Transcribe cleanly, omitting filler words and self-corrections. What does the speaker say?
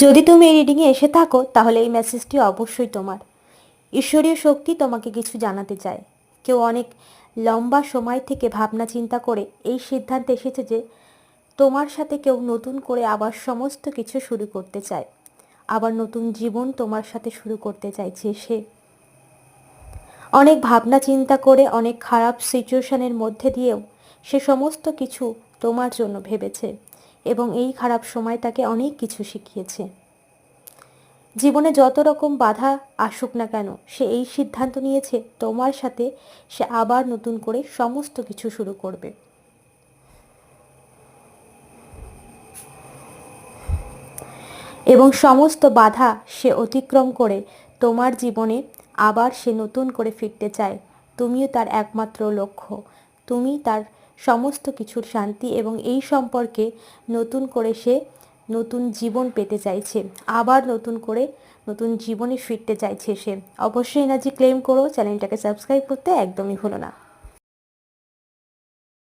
যদি তুমি এই রিডিংয়ে এসে থাকো তাহলে এই মেসেজটি অবশ্যই তোমার। ঈশ্বরীয় শক্তি তোমাকে কিছু জানাতে চায়। কেউ অনেক লম্বা সময় থেকে ভাবনা চিন্তা করে এই সিদ্ধান্তে এসেছে যে তোমার সাথে কেউ নতুন করে আবার সমস্ত কিছু শুরু করতে চায়, আবার নতুন জীবন তোমার সাথে শুরু করতে চাইছে। সে অনেক ভাবনা চিন্তা করে অনেক খারাপ সিচুয়েশনের মধ্যে দিয়েও সে সমস্ত কিছু তোমার জন্য ভেবেছে এবং এই খারাপ সময় তাকে অনেক কিছু শিখিয়েছে। জীবনে যত রকম বাধা আসুক না কেন, সে এই সিদ্ধান্ত নিয়েছে তোমার সাথে সে আবার নতুন করে সমস্ত কিছু শুরু করবে এবং সমস্ত বাধা সে অতিক্রম করে তোমার জীবনে আবার সে নতুন করে ফিরতে চায়। তুমিও তার একমাত্র লক্ষ্য, তুমি তার সমস্ত কিছুর শান্তি এবং এই সম্পর্কে নতুন করে সে নতুন জীবন পেতে চাইছে, আবার নতুন করে নতুন জীবনে ফিরতে চাইছে সে। অবশ্যই এনার্জি ক্লেম করো, চ্যানেলটাকে সাবস্ক্রাইব করতে একদমই ভুলো না।